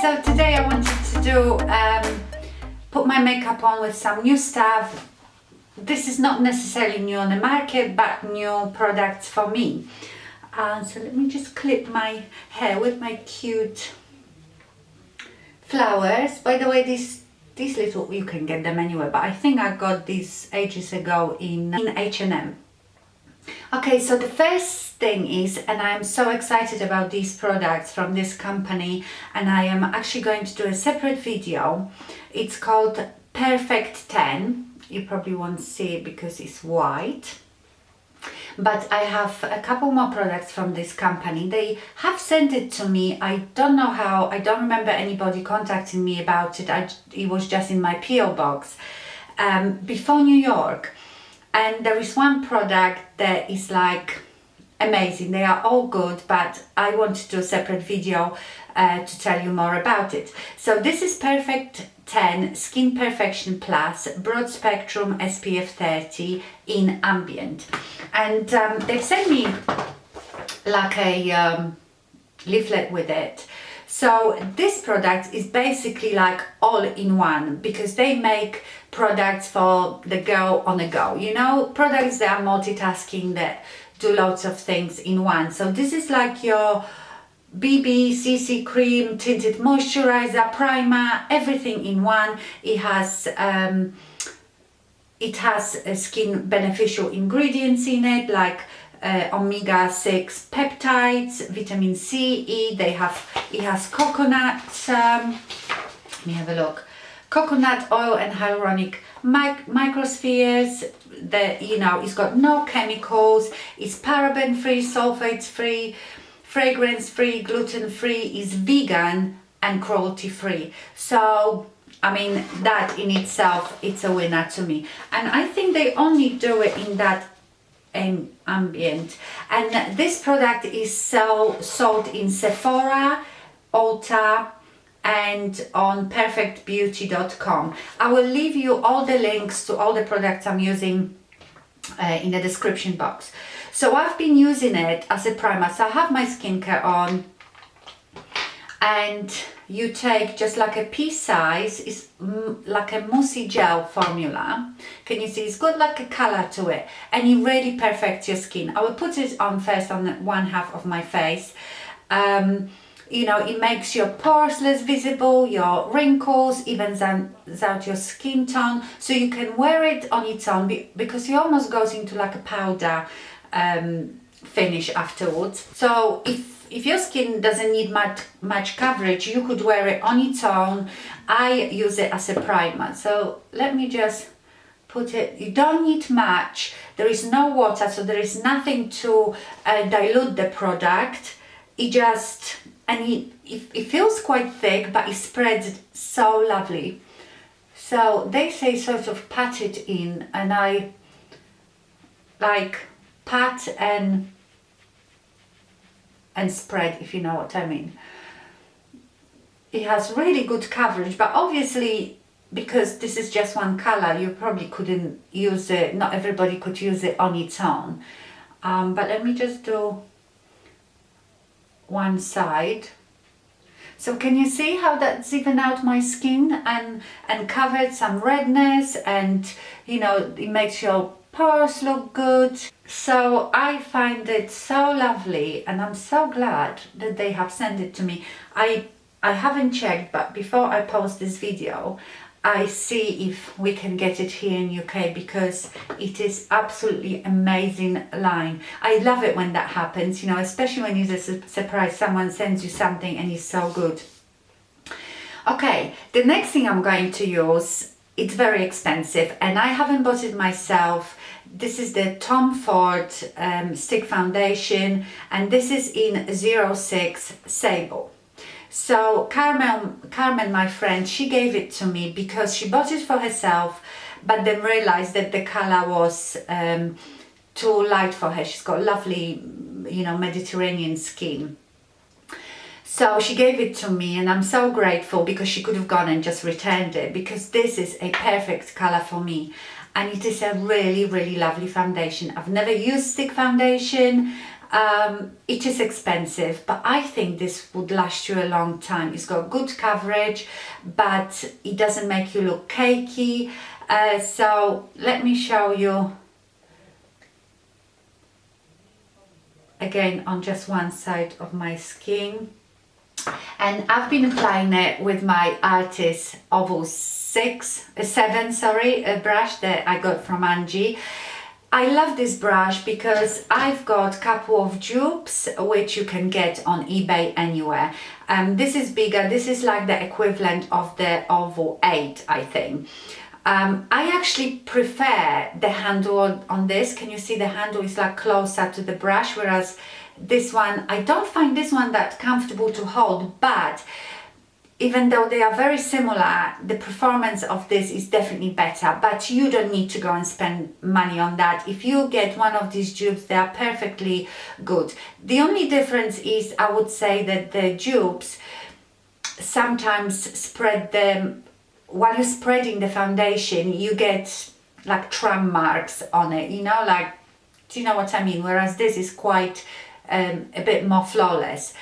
so today I wanted to do put my makeup on with some new stuff. This is not necessarily new on the market, but new products for me. So let me just clip my hair with my cute flowers. By the way, these little, you can get them anywhere, but I think I got these ages ago in H&M. Okay, so the first thing is, and I'm so excited about these products from this company, and I am actually going to do a separate video. It's called Per-fekt 10. You probably won't see it because it's white. But I have a couple more products from this company. They have sent it to me. I don't know how. I don't remember anybody contacting me about it. It was just in my PO box before New York. And there is one product that is like amazing. They are all good, but I want to do a separate video to tell you more about it. So this is Per-fekt 10 Skin Perfection Plus Broad Spectrum SPF 30 in Ambient. And they've sent me like a leaflet with it. So this product is basically like all in one, because they make products for the girl on the go, you know, products that are multitasking, that do lots of things in one. So this is like your BB, CC cream, tinted moisturizer, primer, everything in one. It has skin beneficial ingredients in it, like omega-6 peptides, vitamin C, E. It has coconut, let me have a look, coconut oil and hyaluronic microspheres. It's got no chemicals, it's paraben free, sulfates free, fragrance free, gluten free, is vegan and cruelty free. So I mean, that in itself, it's a winner to me. And I think they only do it in that Ambient. And this product is sold in Sephora, Ulta, and on perfectbeauty.com. I will leave you all the links to all the products I'm using in the description box. So I've been using it as a primer. So I have my skincare on, and you take just like a pea size, it's like a moussey gel formula. Can you see? It's got like a color to it, and it really perfects your skin. I will put it on first on one half of my face. It makes your pores less visible, your wrinkles, evens out your skin tone, so you can wear it on its own, because it almost goes into like a powder finish afterwards. So if your skin doesn't need much coverage, you could wear it on its own. I use it as a primer. So let me just put it. You don't need much. There is no water, so there is nothing to dilute the product. It feels quite thick, but it spreads so lovely. So they say sort of pat it in, and I like pat and spread, if you know what I mean. It has really good coverage, but obviously because this is just one color, you probably couldn't use it, not everybody could use it on its own. But let me just do one side. So can you see how that's even out my skin and covered some redness, and it makes your pores look good. So I find it so lovely, and I'm so glad that they have sent it to me. I haven't checked, but before I post this video, I see if we can get it here in UK, because it is absolutely amazing line. I love it when that happens, especially when you're surprised, someone sends you something and it's so good. Okay, the next thing I'm going to use, it's very expensive and I haven't bought it myself. This is the Tom Ford Stick Foundation, and this is in 06 Sable. So Carmen, my friend, she gave it to me because she bought it for herself, but then realized that the color was too light for her. She's got lovely, Mediterranean skin. So she gave it to me, and I'm so grateful, because she could have gone and just returned it, because this is a perfect color for me. And it is a really, really lovely foundation. I've never used stick foundation. It is expensive, but I think this would last you a long time. It's got good coverage, but it doesn't make you look cakey. So let me show you again on just one side of my skin. And I've been applying it with my Artis Oval 7 brush that I got from Angie. I love this brush because I've got a couple of dupes which you can get on eBay anywhere. This is bigger, this is like the equivalent of the Oval 8, I think. I actually prefer the handle on this. Can you see the handle is like closer to the brush, whereas this one, I don't find this one that comfortable to hold, but even though they are very similar, the performance of this is definitely better, but you don't need to go and spend money on that. If you get one of these dupes, they are perfectly good. The only difference is, I would say that the dupes sometimes spread them, while you're spreading the foundation, you get like tram marks on it, you know, like, do you know what I mean? Whereas this is quite a bit more flawless.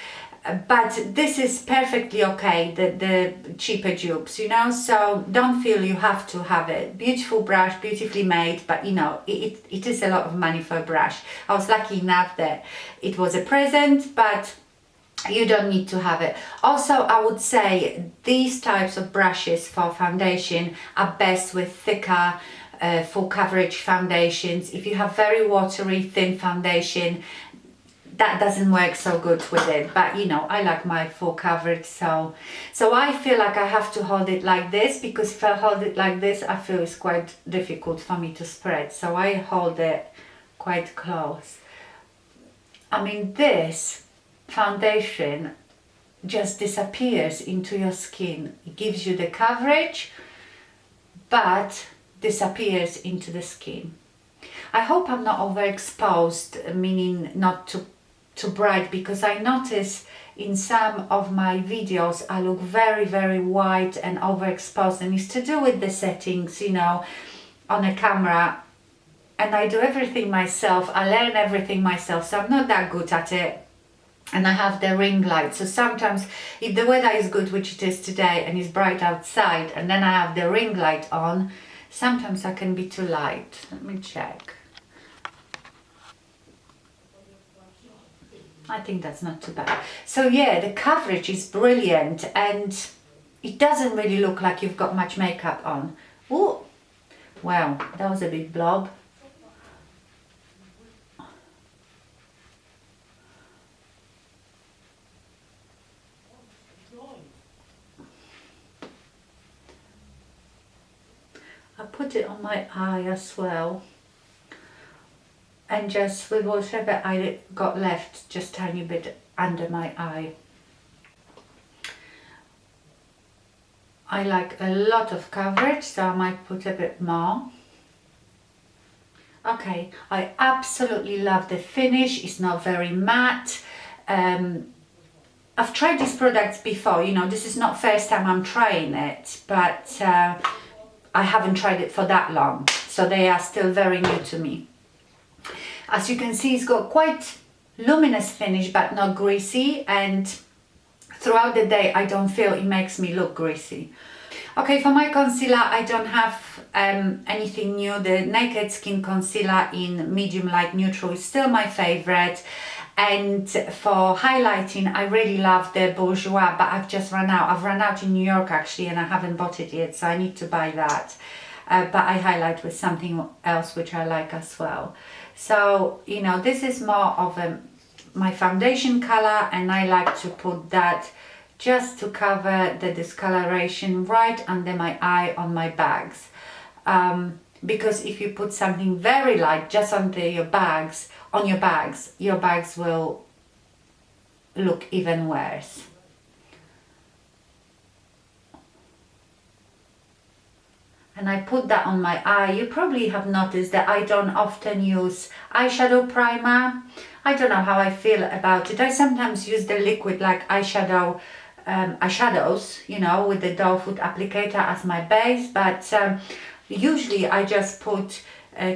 But this is perfectly okay, the cheaper dupes, you know, so don't feel you have to have it. Beautiful brush, beautifully made, but you know, it is a lot of money for a brush. I was lucky enough that it was a present, but you don't need to have it. Also, I would say these types of brushes for foundation are best with thicker, full coverage foundations. If you have very watery, thin foundation, that doesn't work so good with it, but you know, I like my full coverage, so I feel like I have to hold it like this, because if I hold it like this, I feel it's quite difficult for me to spread, so I hold it quite close. I mean, this foundation just disappears into your skin. It gives you the coverage, but disappears into the skin. I hope I'm not overexposed, meaning not too bright, because I notice in some of my videos I look very, very white and overexposed, and it's to do with the settings, you know, on a camera, and I do everything myself. I learn everything myself, so I'm not that good at it. And I have the ring light, so sometimes if the weather is good, which it is today, and it's bright outside, and then I have the ring light on, sometimes I can be too light. Let me check. I think that's not too bad. So yeah, the coverage is brilliant, and it doesn't really look like you've got much makeup on. Oh, wow, that was a big blob. I put it on my eye as well, and just with whatever I got left, just tiny bit under my eye. I like a lot of coverage, so I might put a bit more. Okay, I absolutely love the finish. It's not very matte. I've tried these products before, you know, this is not first time I'm trying it, but I haven't tried it for that long, so they are still very new to me. As you can see, it's got quite luminous finish, but not greasy, and throughout the day I don't feel it makes me look greasy. Okay, for my concealer, I don't have anything new. The Naked Skin Concealer in Medium Light Neutral is still my favorite. And for highlighting, I really love the Bourjois, but I've just run out. I've run out in New York actually, and I haven't bought it yet, so I need to buy that. But I highlight with something else which I like as well. So, you know, this is more of my foundation color, and I like to put that just to cover the discoloration right under my eye on my bags. Because if you put something very light just under your bags, your bags will look even worse. And I put that on my eye. You probably have noticed that I don't often use eyeshadow primer. I don't know how I feel about it. I sometimes use the liquid like eyeshadows, you know, with the doe foot applicator as my base, but usually I just put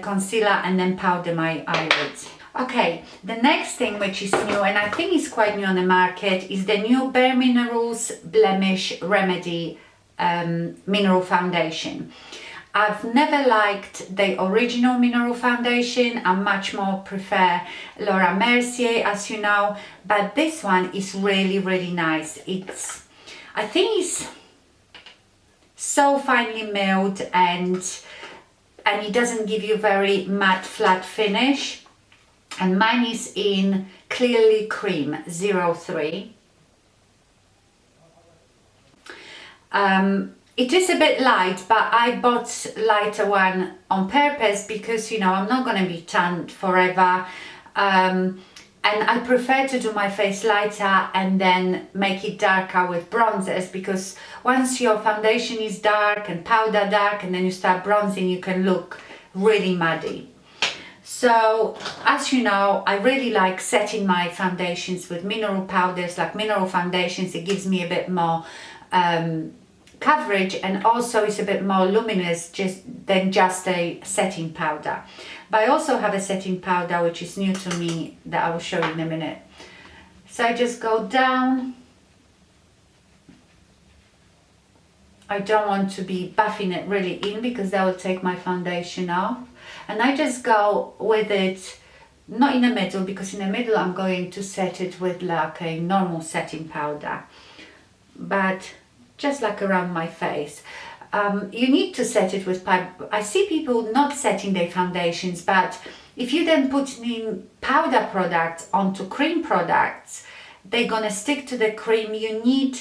concealer and then powder my eyelids. Okay, the next thing which is new, and I think is quite new on the market, is the new Minerals Blemish Remedy Mineral Foundation. I've never liked the original mineral foundation. I much more prefer Laura Mercier, as you know, but this one is really, really nice. I think it's so finely milled, and it doesn't give you very matte flat finish. And mine is in Clearly Cream 03. It is a bit light, but I bought lighter one on purpose because, you know, I'm not going to be tanned forever. And I prefer to do my face lighter and then make it darker with bronzers, because once your foundation is dark and powder dark and then you start bronzing, you can look really muddy. So, as you know, I really like setting my foundations with mineral powders, like mineral foundations. It gives me a bit more coverage, and also it's a bit more luminous than just a setting powder. But I also have a setting powder which is new to me that I will show you in a minute. So I just go down. I don't want to be buffing it really in because that will take my foundation off. And I just go with it, not in the middle, because in the middle I'm going to set it with like a normal setting powder, but just like around my face. You need to set it with I see people not setting their foundations, but if you then put in powder products onto cream products, they're gonna stick to the cream. You need,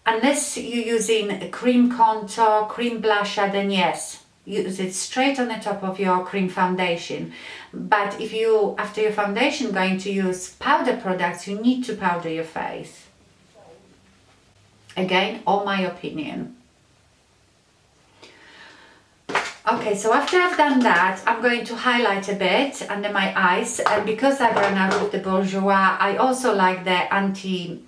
unless you're using a cream contour, cream blusher, then yes, use it straight on the top of your cream foundation. But if you, after your foundation, going to use powder products, you need to powder your face. Again, all my opinion. Okay, so after I've done that, I'm going to highlight a bit under my eyes, and because I've run out of the Bourjois, I also like the anti-age,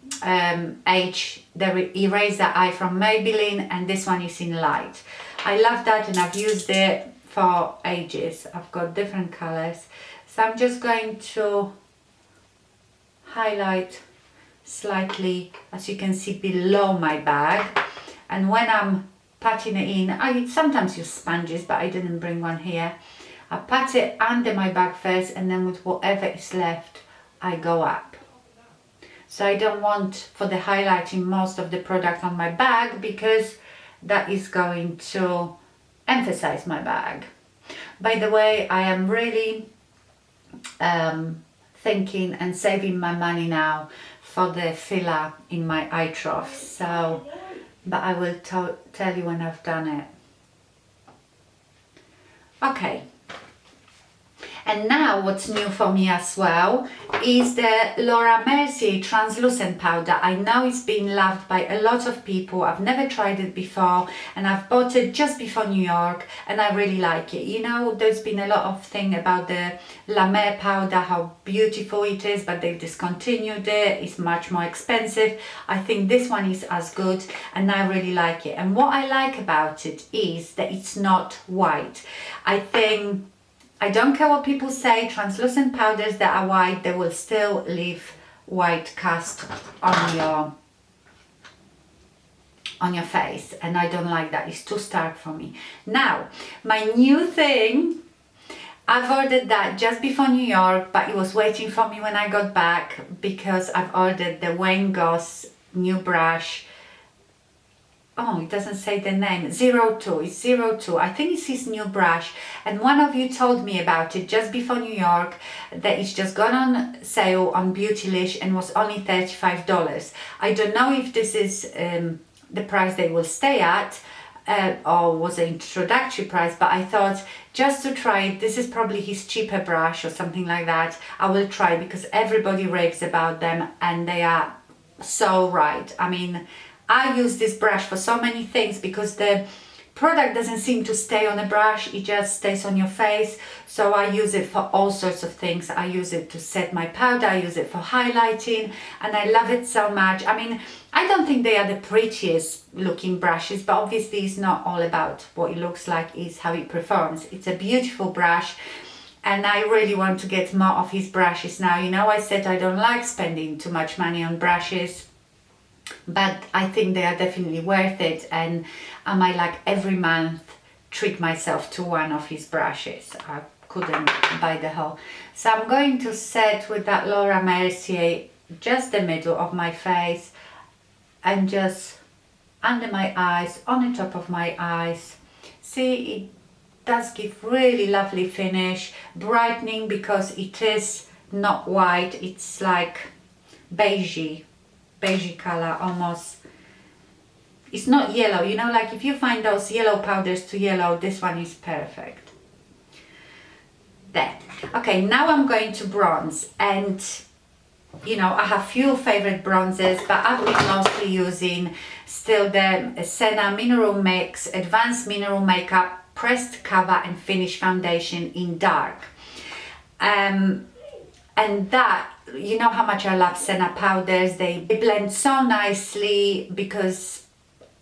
the Eraser-Eye from Maybelline, and this one is in light. I love that, and I've used it for ages. I've got different colors, so I'm just going to highlight slightly, as you can see, below my bag. And when I'm patting it in, I sometimes use sponges, but I didn't bring one here. I pat it under my bag first, and then with whatever is left, I go up. So I don't want for the highlighting most of the product on my bag, because that is going to emphasize my bag. By the way, I am really thinking and saving my money now for the filler in my eye trough. So, but I will tell you when I've done it. Okay. And now what's new for me as well is the Laura Mercier translucent powder. I know it's been loved by a lot of people. I've never tried it before, and I've bought it just before New York, and I really like it. You know, there's been a lot of thing about the La Mer powder, how beautiful it is, but they've discontinued it. It's much more expensive. I think this one is as good, and I really like it. And what I like about it is that it's not white. I don't care what people say, translucent powders that are white, they will still leave white cast on your face, and I don't like that. It's too stark for me. Now, my new thing, I've ordered that just before New York, but it was waiting for me when I got back, because I've ordered the Wayne Goss new brush. Oh, it doesn't say the name. 02. It's 02. I think it's his new brush. And one of you told me about it just before New York, that it's just gone on sale on Beautylish and was only $35. I don't know if this is the price they will stay at, or was an introductory price, but I thought just to try it, this is probably his cheaper brush or something like that. I will try, because everybody raves about them and they are so right. I mean, I use this brush for so many things, because the product doesn't seem to stay on the brush, it just stays on your face. So I use it for all sorts of things. I use it to set my powder, I use it for highlighting, and I love it so much. I mean, I don't think they are the prettiest looking brushes, but obviously it's not all about what it looks like, it's how it performs. It's a beautiful brush. and I really want to get more of his brushes now. You know, I said I don't like spending too much money on brushes, but I think they are definitely worth it, and I might like every month treat myself to one of his brushes. I couldn't buy the whole. So I'm going to set with that Laura Mercier just the middle of my face and just under my eyes, on the top of my eyes. See, it does give really lovely finish, brightening, because it is not white, it's like beigey color almost. It's not yellow, you know, like if you find those yellow powders to yellow, this one is perfect. There. Okay, now I'm going to bronze, and you know, I have few favorite bronzes, but I've been mostly using still the Senna Mineral Mix Advanced Mineral Makeup Pressed Cover and Finish Foundation in dark. And that, you know how much I love Senna powders. They blend so nicely because,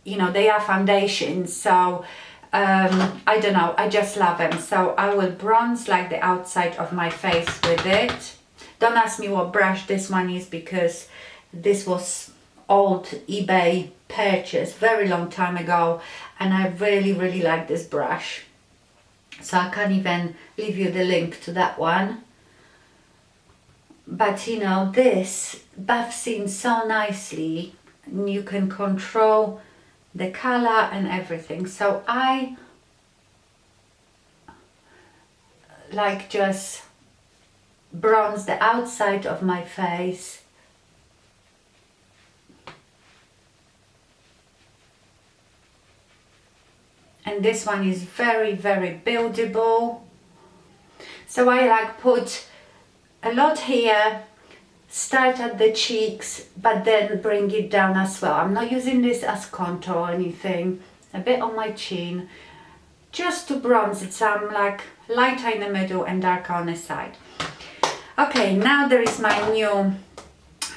you know, they are foundations. So I don't know, I just love them. So I will bronze like the outside of my face with it. Don't ask me what brush this one is, because this was old eBay purchase very long time ago, and I really like this brush. So I can't even leave you the link to that one. But you know, this buffs in so nicely, and you can control the color and everything. So I like just bronze the outside of my face. And this one is very buildable. So I like put a lot here, start at the cheeks, but then bring it down as well. I'm not using this as contour or anything. A bit on my chin, just to bronze it. So I'm like lighter in the middle and darker on the side. Okay, now there is my new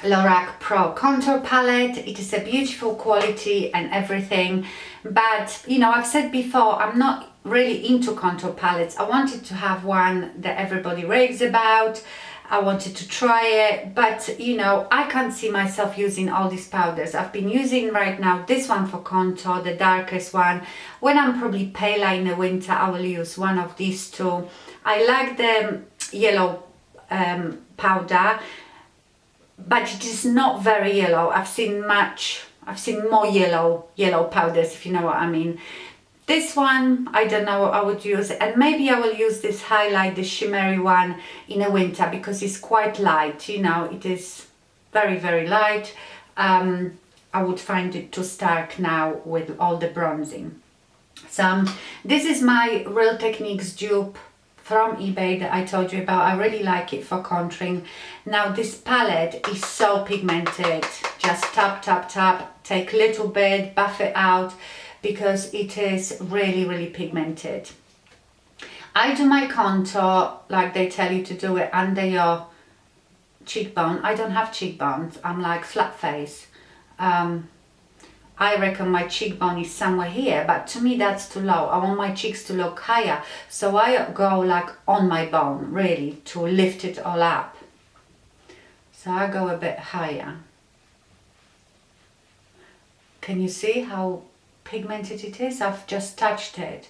Lorac Pro Contour Palette. It is a beautiful quality and everything, but you know, I've said before, I'm not really into contour palettes. I wanted to have one that everybody raves about. I wanted to try it, but you know, I can't see myself using all these powders. I've been using right now this one for contour, the darkest one. When I'm probably paler in the winter, I will use one of these two. I like the yellow powder, but it is not very yellow. I've seen more yellow powders, if you know what I mean. This one, I don't know what I would use, and maybe I will use this highlight, the shimmery one, in the winter, because it's quite light, you know, it is very light. I would find it too stark now with all the bronzing. So this is my Real Techniques dupe from eBay that I told you about. I really like it for contouring. Now this palette is so pigmented. Just tap, take a little bit, buff it out, because it is really pigmented. I do my contour like they tell you to do it under your cheekbone. I don't have cheekbones, I'm like flat face. I reckon my cheekbone is somewhere here, but to me that's too low. I want my cheeks to look higher, so I go like on my bone, really, to lift it all up. So I go a bit higher. Can you see how pigmented it is? I've just touched it,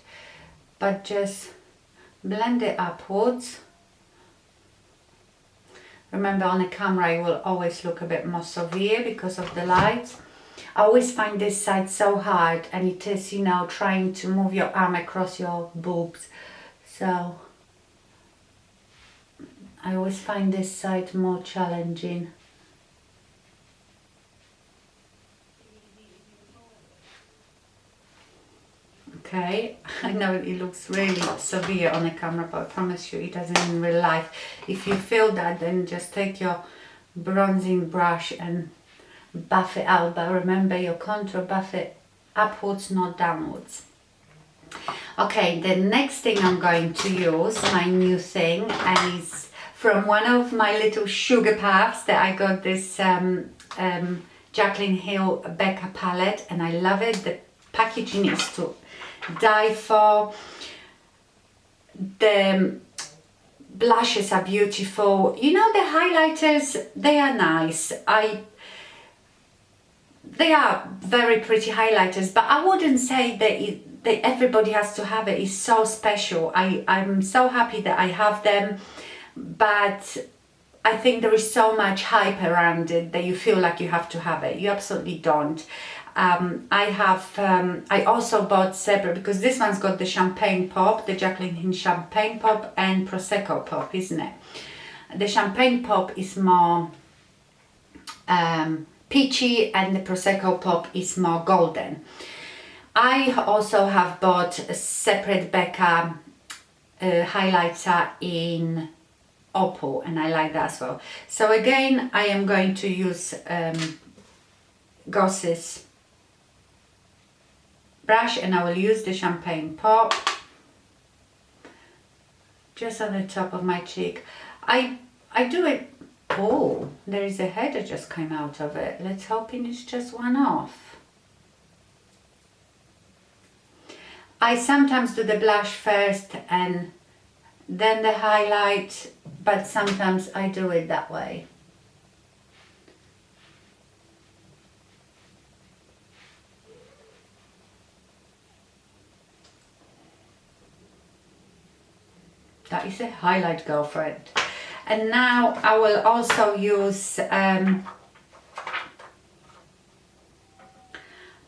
but just blend it upwards. Remember, on the camera it will always look a bit more severe because of the light. I always find this side so hard, and it is, you know, trying to move your arm across your boobs. So I always find this side more challenging. Okay, I know it looks really severe on the camera, but I promise you it doesn't in real life. If you feel that, then just take your bronzing brush and buff it out, but remember your contour, buff it upwards, not downwards. Okay, the next thing I'm going to use, my new thing, and is from one of my little sugar puffs that I got, this Jacklyn Hill Becca palette, and I love it. The packaging is to die for. blushes are beautiful. You know, the highlighters, they are nice. They are very pretty highlighters, but I wouldn't say that everybody has to have it. It's so special. I'm so happy that I have them, but I think there is so much hype around it that you feel like you have to have it. You absolutely don't. I also bought separate, because this one's got the champagne pop, the Jacklyn Hill champagne pop and Prosecco pop, isn't it? The champagne pop is more peachy and the Prosecco pop is more golden. I also have bought a separate Becca highlighter in Opal, and I like that as well. So again, I am going to use Goss's brush, and I will use the champagne pop just on the top of my cheek. I do it. Oh, there is a head that just came out of it. Let's hope it's just one off. I sometimes do the blush first and then the highlight, but sometimes I do it that way. That is a highlight, girlfriend. And now I will also use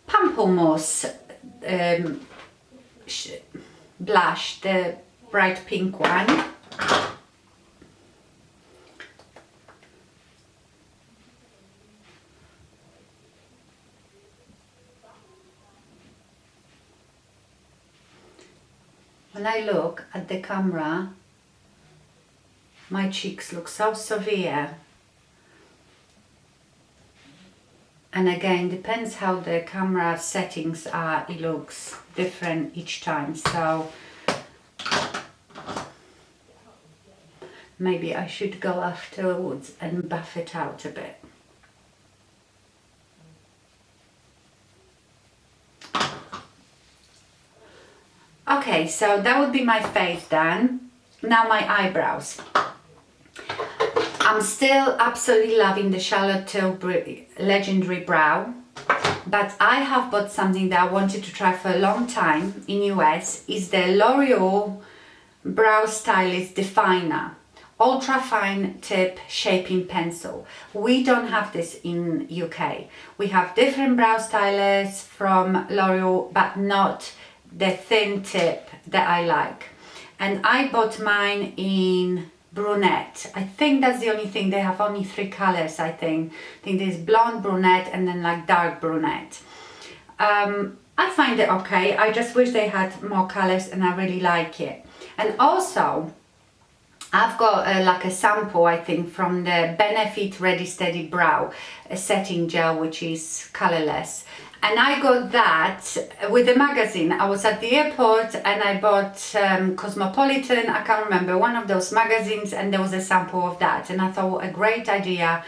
Pamplemousse blush, the bright pink one. When I look at the camera, my cheeks look so severe. And again, depends how the camera settings are, it looks different each time. So maybe I should go afterwards and buff it out a bit. Okay, so that would be my face done. Now my eyebrows. I'm still absolutely loving the Tilbury Legendary Brow, but I have bought something that I wanted to try for a long time in US. Is the L'Oreal Brow Stylist Definer Ultra Fine Tip Shaping Pencil. We don't have this in UK. We have different brow stylists from L'Oreal, but not the thin tip that I like. And I bought mine in brunette. I think that's the only thing. They have only 3 colors, I think. I think there's blonde, brunette, and then like dark brunette. I find it okay. I just wish they had more colors, and I really like it. And also, I've got like a sample, I think, from the Benefit Ready Steady Brow setting gel, which is colorless. And I got that with the magazine. I was at the airport and I bought Cosmopolitan, I can't remember, one of those magazines, and there was a sample of that. And I thought, what a great idea,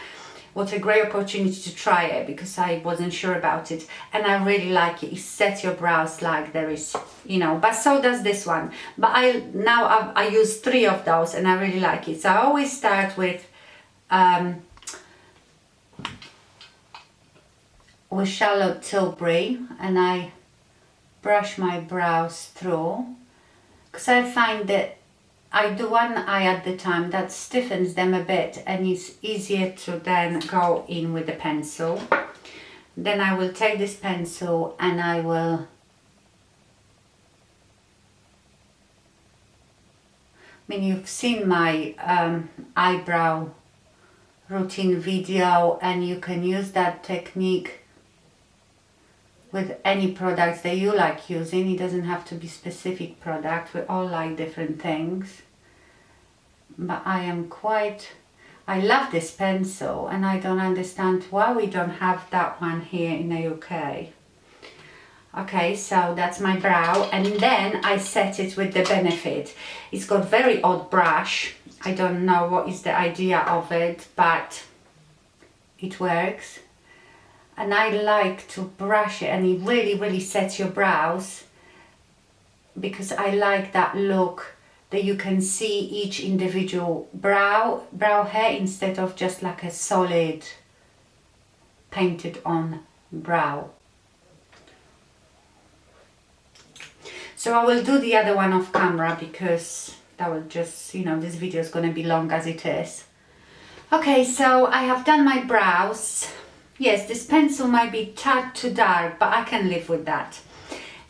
what a great opportunity to try it, because I wasn't sure about it. And I really like it. It sets your brows like there is, you know, but so does this one. But I use 3 of those and I really like it. So I always start with Charlotte Tilbury, and I brush my brows through, because I find that I do one eye at the time, that stiffens them a bit and it's easier to then go in with the pencil. Then I will take this pencil and I will you've seen my eyebrow routine video, and you can use that technique with any products that you like using. It doesn't have to be specific product. We all like different things. But I love this pencil, and I don't understand why we don't have that one here in the UK. Okay, so that's my brow, and then I set it with the Benefit. It's got very odd brush. I don't know what is the idea of it, but it works. And I like to brush it, and it really, really sets your brows, because I like that look that you can see each individual brow hair instead of just like a solid painted on brow. So I will do the other one off camera because that will just, you know, this video is going to be long as it is. Okay, so I have done my brows. Yes, this pencil might be a tad too dark, but I can live with that.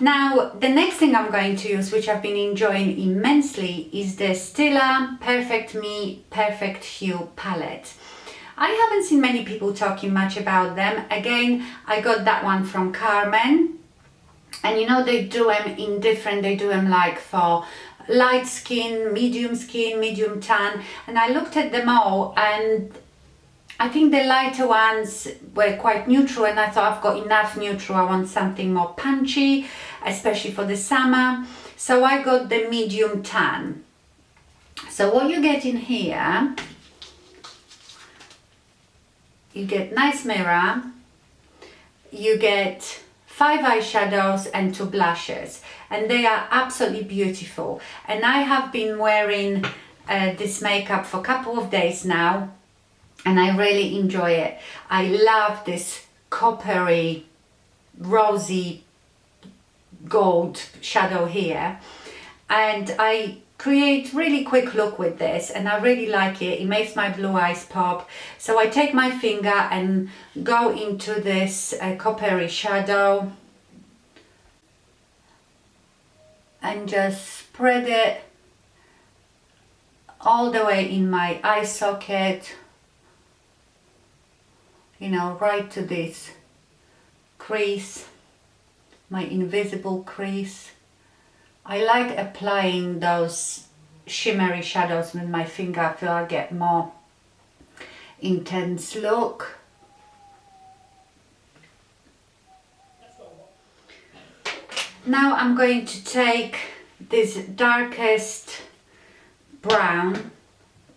Now, the next thing I'm going to use, which I've been enjoying immensely, is the Stila Per-fekt Me Perfect Hue palette. I haven't seen many people talking much about them. Again, I got that one from Carmen. And you know, they do them in different, they do them like for light skin, medium tan. And I looked at them all, and I think the lighter ones were quite neutral, and I thought I've got enough neutral. I want something more punchy, especially for the summer. So I got the medium tan. So what you get in here, you get nice mirror, you get 5 eyeshadows and 2 blushes, and they are absolutely beautiful. And I have been wearing this makeup for a couple of days now, and I really enjoy it. I love this coppery, rosy gold shadow here, and I create really quick look with this, and I really like it. It makes my blue eyes pop. So I take my finger and go into this coppery shadow and just spread it all the way in my eye socket, you know, right to this crease, my invisible crease. I like applying those shimmery shadows with my finger. I feel I get more intense look. Now I'm going to take this darkest brown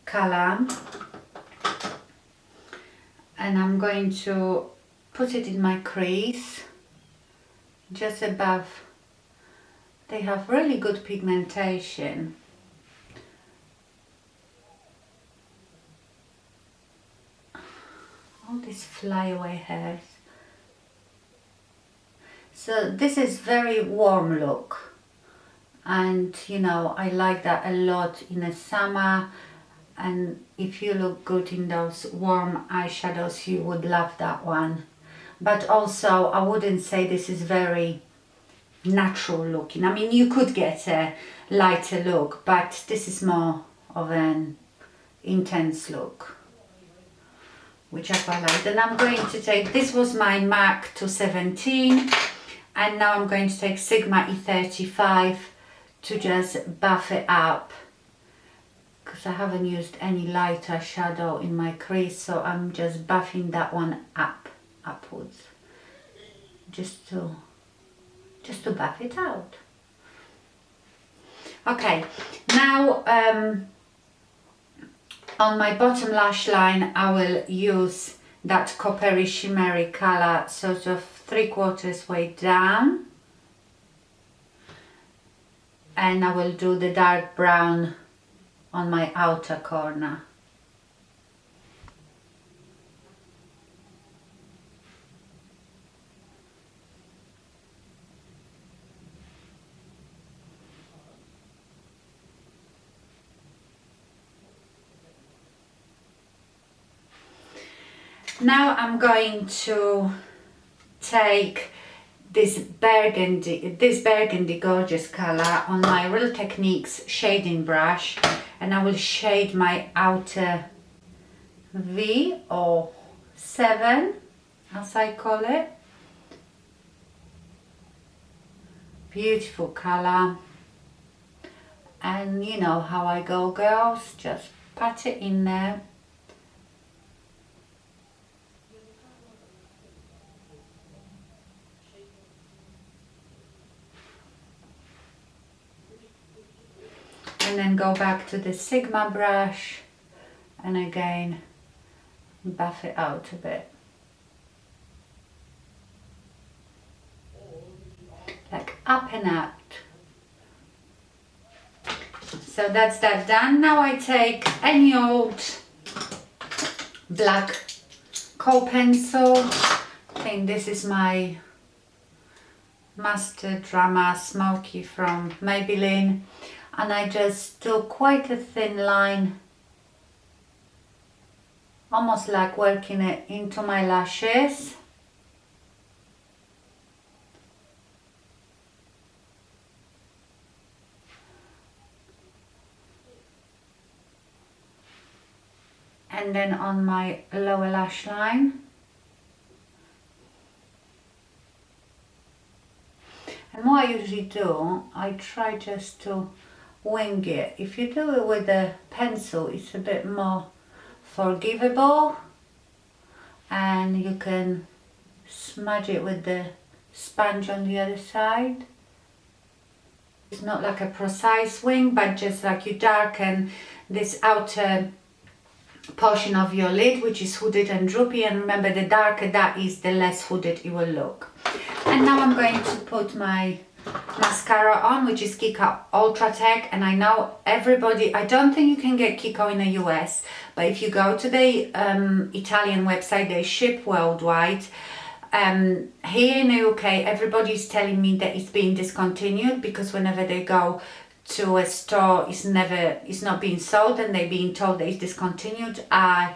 color and I'm going to put it in my crease just above. They have really good pigmentation. All these flyaway hairs. So this is very warm look, and you know, I like that a lot in the summer, and if you look good in those warm eyeshadows, you would love that one. But also I wouldn't say this is very natural looking. I mean, you could get a lighter look, but this is more of an intense look, which I quite like. Then I'm going to take, this was my MAC 217, and now I'm going to take Sigma E35 to just buff it up, because I haven't used any lighter shadow in my crease, so I'm just buffing that one upwards, just to buff it out. Okay, now on my bottom lash line I will use that coppery shimmery color, sort of 3/4 way down, and I will do the dark brown on my outer corner. Now I'm going to take this burgundy gorgeous color on my Real Techniques shading brush, and I will shade my outer V or 7 as I call it. Beautiful color, and you know how I go, girls, just pat it in there. And then go back to the Sigma brush and again buff it out a bit. Like up and out. So that's that done. Now I take any old black kohl pencil. I think this is my Master Drama Smoky from Maybelline, and I just do quite a thin line, almost like working it into my lashes. And then on my lower lash line. And what I usually do, I try just to wing it. If you do it with a pencil, it's a bit more forgivable, and you can smudge it with the sponge on the other side. It's not like a precise wing, but just like you darken this outer portion of your lid, which is hooded and droopy, and remember, the darker that is, the less hooded it will look. And now I'm going to put my mascara on, which is Kiko Ultra Tech, and I know everybody, I don't think you can get Kiko in the US, but if you go to the Italian website, they ship worldwide. Here in the UK, everybody's telling me that it's being discontinued, because whenever they go to a store, it's not being sold, and they're being told that it's discontinued. I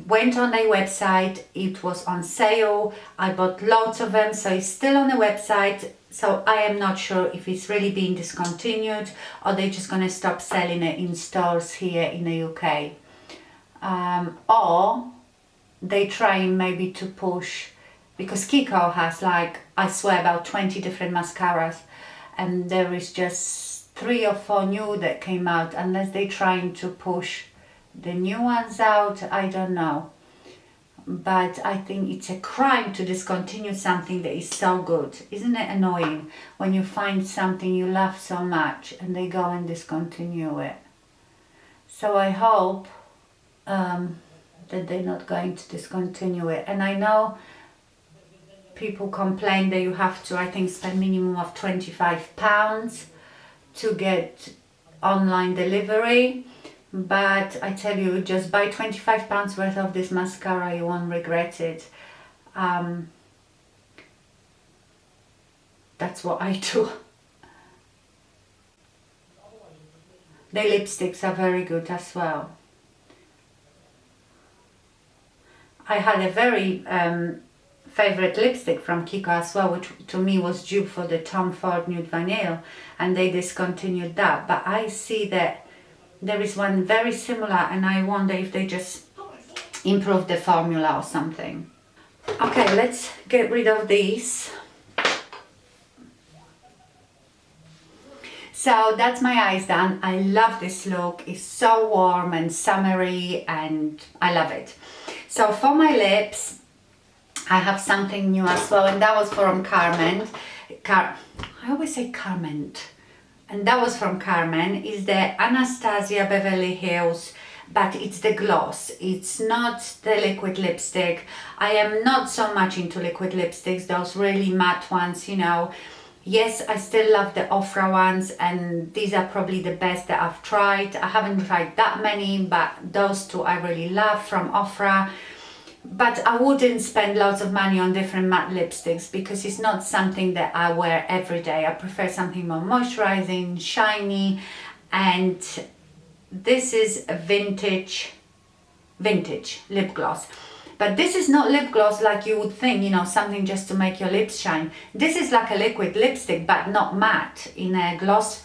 went on their website, it was on sale, I bought loads of them, so it's still on the website. So I am not sure if it's really being discontinued, or they're just going to stop selling it in stores here in the UK. Or they trying maybe to push, because Kiko has, like, I swear, about 20 different mascaras, and there is just 3 or 4 new that came out. Unless they're trying to push the new ones out, I don't know. But I think it's a crime to discontinue something that is so good. Isn't it annoying when you find something you love so much and they go and discontinue it? So I hope that they're not going to discontinue it. And I know people complain that you have to, I think, spend minimum of £25 to get online delivery, but I tell you, just buy £25 worth of this mascara, you won't regret it. That's what I do. The lipsticks are very good as well. I had a very favorite lipstick from Kiko as well, which to me was due for the Tom Ford Nude Vanille, and they discontinued that. But I see that there is one very similar, and I wonder if they just improved the formula or something. Okay, let's get rid of these. So that's my eyes done. I love this look. It's so warm and summery, and I love it. So for my lips, I have something new as well, and that was from Carmen. I always say Carmen. And that was from Carmen. Is the Anastasia Beverly Hills, but it's the gloss. It's not the liquid lipstick. I am not so much into liquid lipsticks, those really matte ones, you know. Yes, I still love the Ofra ones, and these are probably the best that I've tried. I haven't tried that many, but those two I really love from Ofra. But I wouldn't spend lots of money on different matte lipsticks, because it's not something that I wear every day. I prefer something more moisturizing, shiny, and this is a vintage lip gloss. But this is not lip gloss like you would think, you know, something just to make your lips shine. This is like a liquid lipstick, but not matte, in a gloss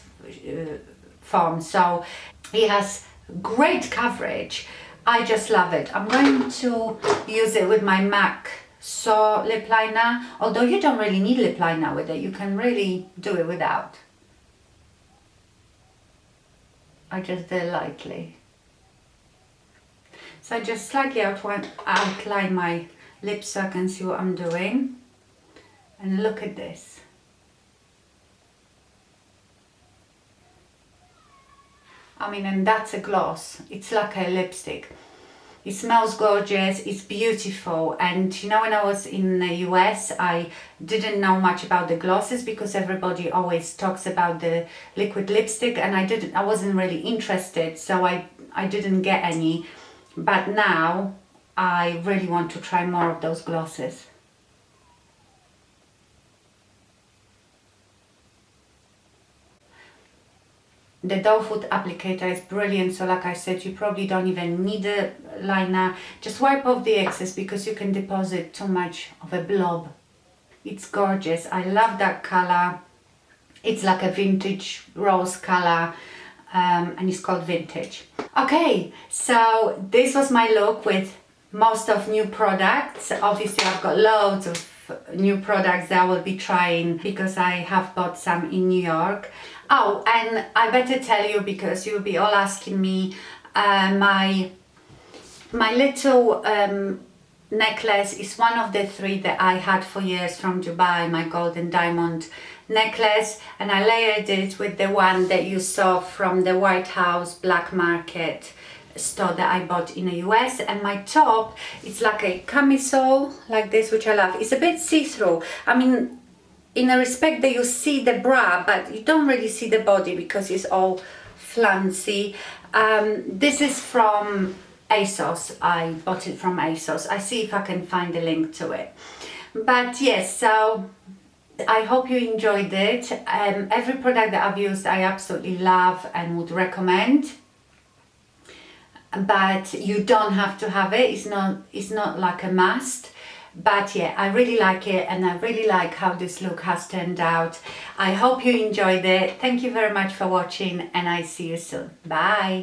form. So it has great coverage. I just love it. I'm going to use it with my MAC Soar lip liner, although you don't really need lip liner with it. You can really do it without. I just do it lightly. So I just slightly outline my lips so I can see what I'm doing. And look at this. I mean, and that's a gloss. It's like a lipstick. It smells gorgeous, it's beautiful, and you know, when I was in the US, I didn't know much about the glosses because everybody always talks about the liquid lipstick, and I wasn't really interested, so I didn't get any. But now I really want to try more of those glosses. The doe foot applicator is brilliant, so like I said, you probably don't even need a liner. Just wipe off the excess because you can deposit too much of a blob. It's gorgeous. I love that color. It's like a vintage rose color, and it's called Vintage. Okay, so this was my look with most of new products. Obviously I've got loads of new products that I will be trying because I have bought some in New York. Oh, and I better tell you, because you'll be all asking me, my little necklace is one of the 3 that I had for years from Dubai, my golden diamond necklace, and I layered it with the one that you saw from the White House Black Market store that I bought in the US. And my top, it's like a camisole like this, which I love. It's a bit see-through. I mean, in a respect that you see the bra, but you don't really see the body because it's all flancy. This is from ASOS. I bought it from ASOS. I see if I can find a link to it. But yes, so I hope you enjoyed it. Every product that I've used I absolutely love and would recommend. But you don't have to have it. It's not like a must. But yeah, I really like it, and I really like how this look has turned out. I hope you enjoyed it. Thank you very much for watching, and I see you soon. Bye.